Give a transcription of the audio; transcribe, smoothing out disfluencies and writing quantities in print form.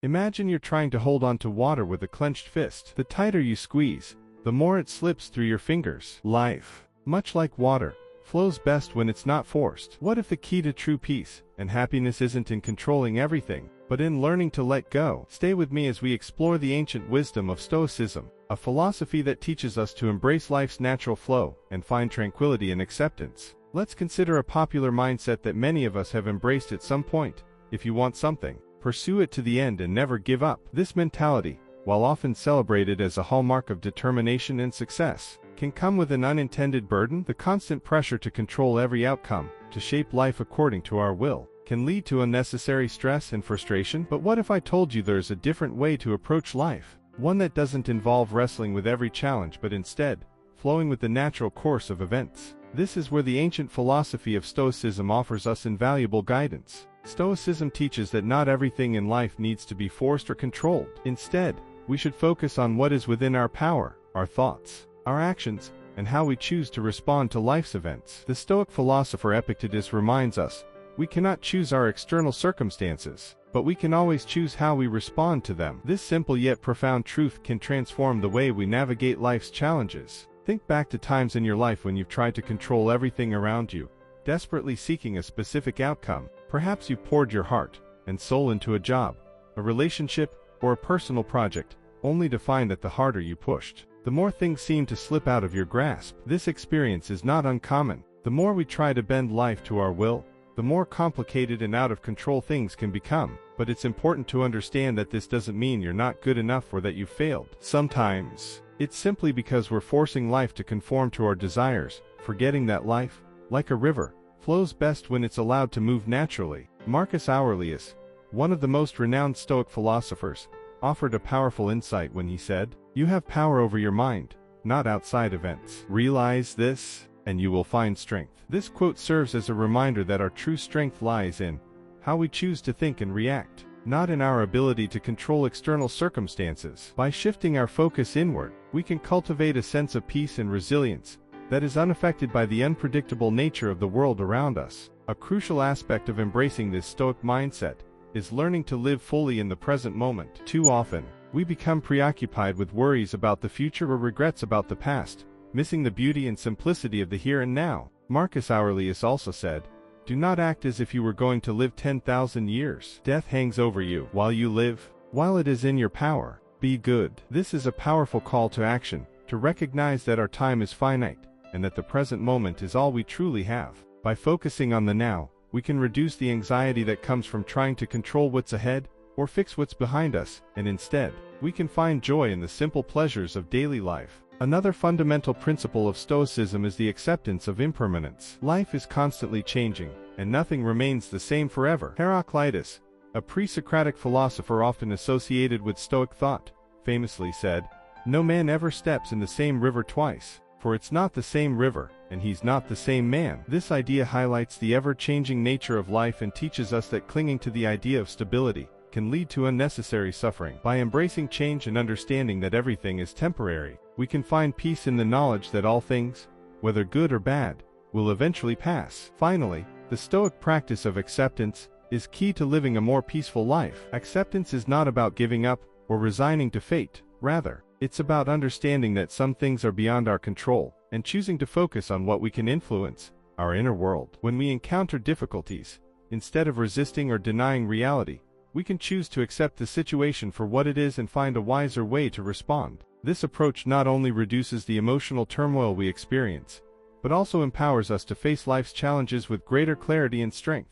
Imagine you're trying to hold on to water with a clenched fist. The tighter you squeeze, the more it slips through your fingers. Life, much like water, flows best when it's not forced. What if the key to true peace and happiness isn't in controlling everything, but in learning to let go? Stay with me as we explore the ancient wisdom of Stoicism, a philosophy that teaches us to embrace life's natural flow and find tranquility in acceptance. Let's consider a popular mindset that many of us have embraced at some point. If you want something, pursue it to the end and never give up. This mentality, while often celebrated as a hallmark of determination and success, can come with an unintended burden. The constant pressure to control every outcome, to shape life according to our will, can lead to unnecessary stress and frustration. But what if I told you there's a different way to approach life? One that doesn't involve wrestling with every challenge but instead, flowing with the natural course of events. This is where the ancient philosophy of Stoicism offers us invaluable guidance. Stoicism teaches that not everything in life needs to be forced or controlled. Instead, we should focus on what is within our power, our thoughts, our actions, and how we choose to respond to life's events. The Stoic philosopher Epictetus reminds us, we cannot choose our external circumstances, but we can always choose how we respond to them. This simple yet profound truth can transform the way we navigate life's challenges. Think back to times in your life when you've tried to control everything around you, desperately seeking a specific outcome. Perhaps you poured your heart and soul into a job, a relationship, or a personal project, only to find that the harder you pushed, the more things seem to slip out of your grasp. This experience is not uncommon. The more we try to bend life to our will, the more complicated and out of control things can become. But it's important to understand that this doesn't mean you're not good enough or that you failed. Sometimes, it's simply because we're forcing life to conform to our desires, forgetting that life, like a river, flows best when it's allowed to move naturally. Marcus Aurelius, one of the most renowned Stoic philosophers, offered a powerful insight when he said, "You have power over your mind, not outside events. Realize this, and you will find strength." This quote serves as a reminder that our true strength lies in how we choose to think and react, not in our ability to control external circumstances. By shifting our focus inward, we can cultivate a sense of peace and resilience that is unaffected by the unpredictable nature of the world around us. A crucial aspect of embracing this Stoic mindset is learning to live fully in the present moment. Too often, we become preoccupied with worries about the future or regrets about the past, missing the beauty and simplicity of the here and now. Marcus Aurelius also said, "Do not act as if you were going to live 10,000 years. Death hangs over you while you live. While it is in your power, be good." This is a powerful call to action, to recognize that our time is finite, and that the present moment is all we truly have. By focusing on the now, we can reduce the anxiety that comes from trying to control what's ahead, or fix what's behind us, and instead, we can find joy in the simple pleasures of daily life. Another fundamental principle of Stoicism is the acceptance of impermanence. Life is constantly changing, and nothing remains the same forever. Heraclitus, a pre-Socratic philosopher often associated with Stoic thought, famously said, "No man ever steps in the same river twice, for it's not the same river, and he's not the same man." This idea highlights the ever-changing nature of life and teaches us that clinging to the idea of stability can lead to unnecessary suffering. By embracing change and understanding that everything is temporary, we can find peace in the knowledge that all things, whether good or bad, will eventually pass. Finally, the Stoic practice of acceptance is key to living a more peaceful life. Acceptance is not about giving up or resigning to fate. Rather, it's about understanding that some things are beyond our control, and choosing to focus on what we can influence, our inner world. When we encounter difficulties, instead of resisting or denying reality, we can choose to accept the situation for what it is and find a wiser way to respond. This approach not only reduces the emotional turmoil we experience, but also empowers us to face life's challenges with greater clarity and strength.